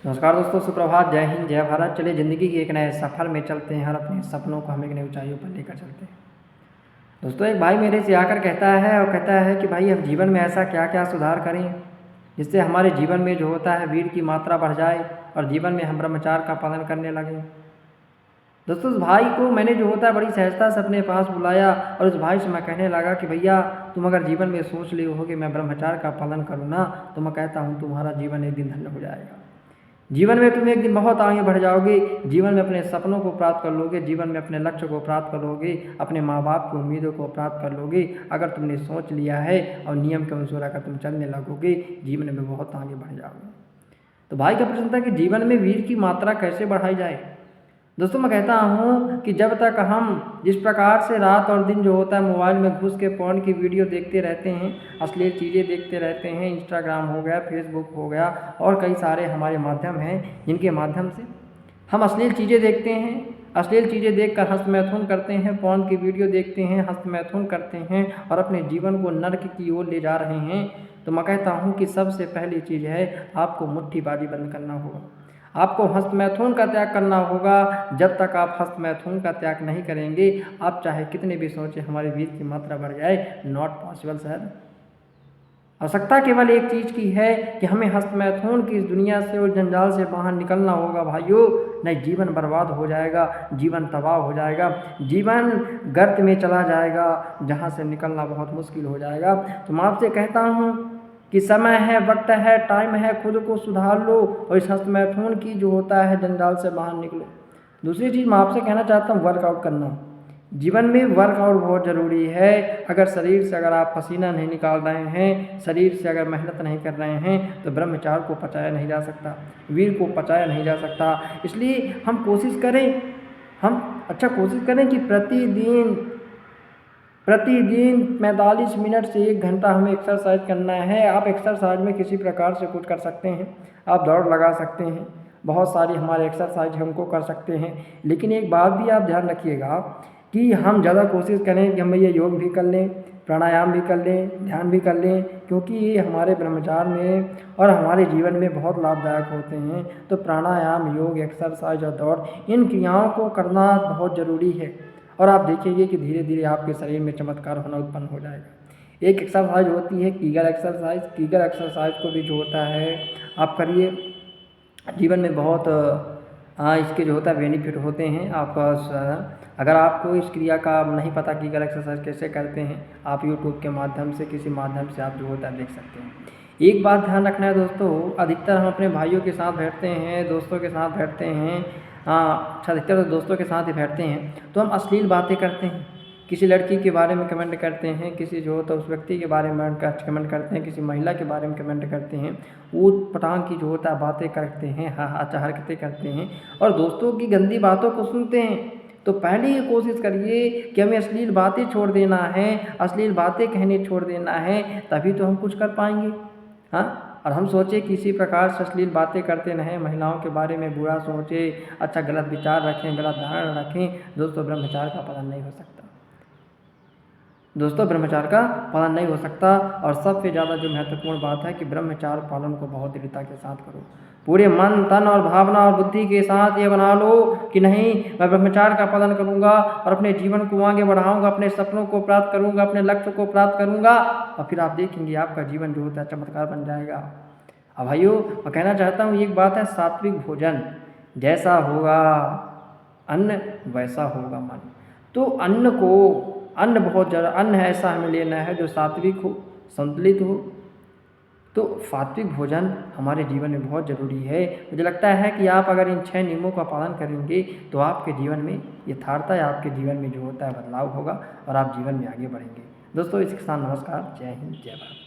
नमस्कार दोस्तों, सुप्रभात, जय हिंद, जय भारत। चलिए ज़िंदगी की एक नए सफ़र में चलते हैं और अपने सपनों को हम एक नई ऊंचाइयों पर लेकर चलते हैं। दोस्तों, एक भाई मेरे से आकर कहता है कि भाई हम जीवन में ऐसा क्या क्या सुधार करें जिससे हमारे जीवन में जो होता है वीर की मात्रा बढ़ जाए और जीवन में हम ब्रह्मचार्य का पालन करने लगें। दोस्तों, उस भाई को मैंने जो होता है बड़ी सहजता से अपने पास बुलाया और उस भाई से मैं कहने लगा कि भैया, तुम अगर जीवन में सोच लिए हो कि मैं ब्रह्मचार्य का पालन करूँ ना, तो मैं कहता हूँ तुम्हारा जीवन एक दिन धन्य हो जाएगा। जीवन में तुम एक दिन बहुत आगे बढ़ जाओगे, जीवन में अपने सपनों को प्राप्त कर लोगे, जीवन में अपने लक्ष्य को प्राप्त कर लोगे, अपने माँ बाप की उम्मीदों को प्राप्त कर लोगे। अगर तुमने सोच लिया है और नियम के अनुसार अगर तुम चलने लगोगे, जीवन में बहुत आगे बढ़ जाओगे। तो भाई का प्रश्न था कि जीवन में वीर की मात्रा कैसे बढ़ाई जाए। दोस्तों, मैं कहता हूँ कि जब तक हम जिस प्रकार से रात और दिन जो होता है मोबाइल में घुस के पॉर्न की वीडियो देखते रहते हैं, अश्लील चीज़ें देखते रहते हैं, इंस्टाग्राम हो गया, फेसबुक हो गया और कई सारे हमारे माध्यम हैं जिनके माध्यम से हम अश्लील चीज़ें देखते हैं, अश्लील चीज़ें देखकर हस्त मैथुन करते हैं, पॉर्न की वीडियो देखते हैं, हस्त मैथुन करते हैं और अपने जीवन को नर्क की ओर ले जा रहे हैं। तो मैं कहता हूँ कि सबसे पहली चीज़ है, आपको मुट्ठीबाजी बंद करना होगा, आपको हस्त मैथुन का त्याग करना होगा। जब तक आप हस्त मैथुन का त्याग नहीं करेंगे, आप चाहे कितने भी सोचें हमारे वीर की मात्रा बढ़ जाए, नॉट पॉसिबल सर। आवश्यकता केवल एक चीज़ की है कि हमें हस्त मैथुन की इस दुनिया से और जंजाल से बाहर निकलना होगा भाइयों, नहीं जीवन बर्बाद हो जाएगा, जीवन तबाह हो जाएगा, जीवन गर्त में चला जाएगा जहाँ से निकलना बहुत मुश्किल हो जाएगा। तो मैं आपसे कहता हूँ कि समय है, वक्त है, टाइम है, खुद को सुधार लो और इस हस्त मैथुन की जो होता है जंजाल से बाहर निकलो। दूसरी चीज़ मैं आपसे कहना चाहता हूँ, वर्कआउट करना। जीवन में वर्कआउट बहुत ज़रूरी है। अगर शरीर से अगर आप पसीना नहीं निकाल रहे हैं, शरीर से अगर मेहनत नहीं कर रहे हैं, तो ब्रह्मचार्य को पचाया नहीं जा सकता, वीर को पचाया नहीं जा सकता। इसलिए हम कोशिश करें, कोशिश करें कि प्रतिदिन 45 मिनट से 1 घंटा हमें एक्सरसाइज करना है। आप एक्सरसाइज में किसी प्रकार से कुछ कर सकते हैं, आप दौड़ लगा सकते हैं, बहुत सारी हमारे एक्सरसाइज हमको कर सकते हैं। लेकिन एक बात भी आप ध्यान रखिएगा कि हम ज़्यादा कोशिश करें कि हम ये योग भी कर लें, प्राणायाम भी कर लें, ध्यान भी कर लें, क्योंकि ये हमारे ब्रह्मचार्य में और हमारे जीवन में बहुत लाभदायक होते हैं। तो प्राणायाम, योग, एक्सरसाइज और दौड़, इन क्रियाओं को करना बहुत ज़रूरी है और आप देखिएगा कि धीरे धीरे आपके शरीर में चमत्कार होना उत्पन्न हो जाएगा। एक एक्सरसाइज होती है कीगल एक्सरसाइज, कीगल एक्सरसाइज को भी जो होता है आप करिए, जीवन में बहुत इसके जो होता है बेनिफिट होते हैं। अगर आपको इस क्रिया का नहीं पता कीगल एक्सरसाइज कैसे करते हैं, आप यूट्यूब के माध्यम से किसी माध्यम से आप जो होता है देख सकते हैं। एक बात ध्यान रखना है दोस्तों, अधिकतर हम अपने भाइयों के साथ बैठते हैं, दोस्तों के साथ बैठते हैं, अधिकतर तो दोस्तों के साथ ही बैठते हैं, तो हम अश्लील बातें करते हैं, किसी लड़की के बारे में कमेंट करते हैं, किसी जो होता है उस व्यक्ति के बारे में कमेंट करते हैं, किसी महिला के बारे में कमेंट करते हैं, ऊट पटांग की जो होता है बातें करते हैं, अच्छा हरकतें करते हैं और दोस्तों की गंदी बातों को सुनते हैं। तो पहले ये कोशिश करिए कि हमें अश्लील बातें छोड़ देना है, अश्लील बातें कहने छोड़ देना है, तभी तो हम कुछ कर पाएंगे। और हम सोचे कि इसी प्रकार से अश्लील बातें करते रहें, महिलाओं के बारे में बुरा सोचें, अच्छा गलत विचार रखें, गलत धारणा रखें, दोस्तों ब्रह्मचार्य का पालन नहीं हो सकता। दोस्तों, ब्रह्मचार्य का पालन नहीं हो सकता और सबसे ज़्यादा जो महत्वपूर्ण बात है कि ब्रह्मचार्य पालन को बहुत दृढ़ता के साथ करो। पूरे मन, तन और भावना और बुद्धि के साथ ये बना लो कि नहीं, मैं ब्रह्मचार्य का पालन करूंगा और अपने जीवन को आगे बढ़ाऊंगा, अपने सपनों को प्राप्त करूंगा, अपने लक्ष्य को प्राप्त करूंगा और फिर आप देखेंगे आपका जीवन जो होता है चमत्कार बन जाएगा। अब भाइयों, मैं कहना चाहता हूँ एक बात है, सात्विक भोजन, जैसा होगा अन्न वैसा होगा मन। तो अन्न बहुत ज़्यादा, अन्न ऐसा हमें लेना है जो सात्विक हो, संतुलित हो। तो सात्विक भोजन हमारे जीवन में बहुत ज़रूरी है। मुझे लगता है कि आप अगर इन 6 नियमों का पालन करेंगे तो आपके जीवन में यथार्थता, आपके जीवन में जो होता है बदलाव होगा और आप जीवन में आगे बढ़ेंगे। दोस्तों, इसी के साथ नमस्कार, जय हिंद, जय भारत।